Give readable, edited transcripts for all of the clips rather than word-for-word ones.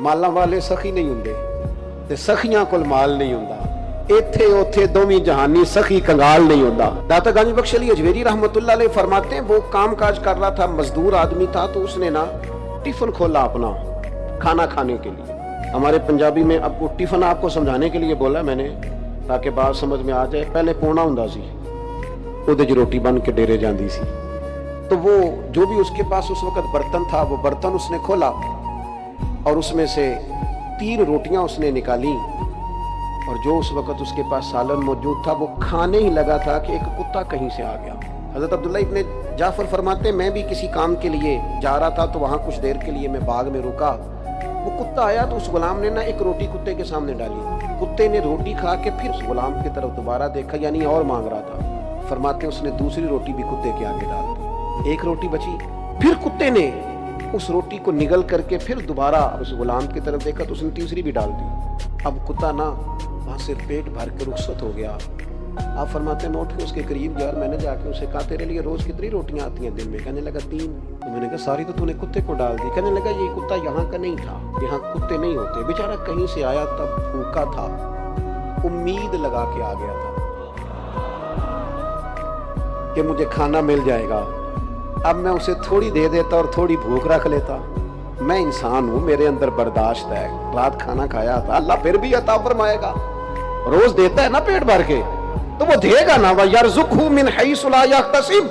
ਮਾਲਾਂ ਵਾਲੇ ਸਖੀ ਨਹੀਂ ਹੁੰਦੇ ਤੇ ਸਖੀਆਂ ਕੋਲ ਮਾਲ ਨਹੀਂ ਹੁੰਦਾ। ਇੱਥੇ ਉੱਥੇ दोवी जहानी सखी कंगाल नहीं होता। दाता गंज बख्श अली अजमेरी रहमतुल्लाह अलैह फरमाते हैं, वो काम काज कर रहा था, मजदूर आदमी था, तो उसने ना टिफिन खोला अपना खाना खाने के लिए। हमारे पंजाबी में आपको टिफिन आपको समझाने के लिए बोला मैंने, ताकि बात समझ में आ जाए। पहले पोना हुंदा सी, ਉਹਦੇ 'ਚ रोटी बन के डेरे जाती सी। तो वो जो भी उसके पास उस वक्त बर्तन था, वो बर्तन उसने खोला और उसमें से 3 रोटियां उसने निकाली, और जो उस वक्त उसके पास सालन मौजूद था वो खाने ही लगा था कि एक कुत्ता कहीं से आ गया। हज़रत अब्दुल्ला इब्ने जाफर फरमाते हैं, मैं भी किसी काम के लिए जा रहा था, तो वहाँ कुछ देर के लिए मैं बाग में रुका। वो कुत्ता आया तो उस गुलाम ने ना एक रोटी कुत्ते के सामने डाली। कुत्ते ने रोटी खा के फिर उस गुलाम की तरफ दोबारा देखा, यानी और मांग रहा था। फरमाते उसने दूसरी रोटी भी कुत्ते के आगे डाल दी। एक रोटी बची, फिर कुत्ते ने उस रोटी को निगल करके फिर दोबारा उस गुलाम की तरफ देखा, तो उसने तीसरी भी डाल दी। अब कुत्ता ना वहाँ से पेट भर के रुखसत हो गया। आप फरमाते मैं उठ के उसके करीब गया और मैंने जाके उसे कहा, तेरे लिए रोज कितनी रोटियां आती हैं दिन में? कहने लगा 3। तो मैंने कहा सारी तो तूने कुत्ते को डाल दी। कहने लगा ये कुत्ता यहाँ का नहीं था, यहाँ कुत्ते नहीं होते। बेचारा कहीं से आया, तब भूखा था, उम्मीद लगा के आ गया था कि मुझे खाना मिल जाएगा। अब मैं उसे थोड़ी दे देता और थोड़ी भूख रख लेता। मैं इंसान हूँ, मेरे अंदर बर्दाश्त है। रात खाना खाया था, अल्लाह फिर भी अता फरमाएगा। रोज देता है ना पेट भर के, तो वो देगा ना। वयरज़ुक़हु मिन हैसु ला यहतसिब।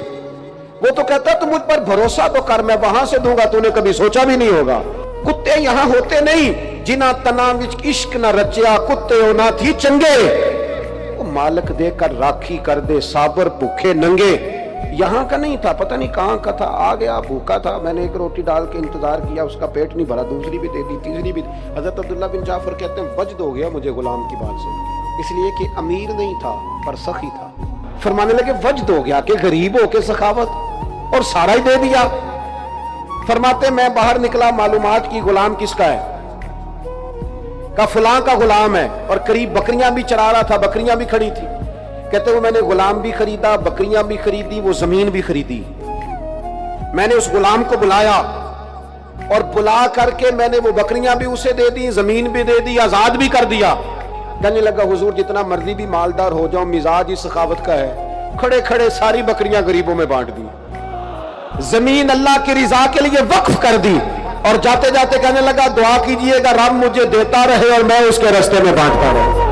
वो तो कहता तुम मुझ पर भरोसा तो कर, मैं वहां से दूंगा, तूने कभी सोचा भी नहीं होगा। कुत्ते यहाँ होते नहीं, जिना तना विच इश्क न रचिया, कुत्ते हो ना थी चंगे। वो मालिक देकर राखी कर दे, साबर भूखे नंगे। यहाँ का नहीं था, पता नहीं कहाँ का था। आ गया, भूखा था, मैंने एक रोटी डाल के इंतजार किया, उसका पेट नहीं भरा, दूसरी भी दे दी, तीसरी भी। हजरत अब्दुल्ला बिन जाफर कहते हैं वजद हो गया मुझे गुलाम की बात सुन के, इसलिए कि अमीर नहीं था पर सखी था। फरमाने लगे वजद हो गया कि गरीब हो के सखावत, और सारा ही दे दिया। फरमाते मैं बाहर निकला, मालूमात की गुलाम किसका है? का फलां का गुलाम है, और करीब बकरियां भी चरा रहा था, बकरियां भी खड़ी थी। कहते वो मैंने गुलाम भी खरीदा, बकरियां भी खरीदी, वो जमीन भी खरीदी। मैंने उस गुलाम को बुलाया और बुला करके मैंने वो बकरियां भी उसे दे दी, जमीन भी दे दी, आजाद भी कर दिया। कहने लगा हुजूर जितना मर्जी भी मालदार हो जाओ, मिजाज ही सखावत का है। खड़े खड़े सारी बकरियां गरीबों में बांट दी, जमीन अल्लाह की रिजा के लिए वक्फ कर दी, और जाते जाते कहने लगा दुआ कीजिएगा रब मुझे देता रहे और मैं उसके रास्ते में बांटता रहूं।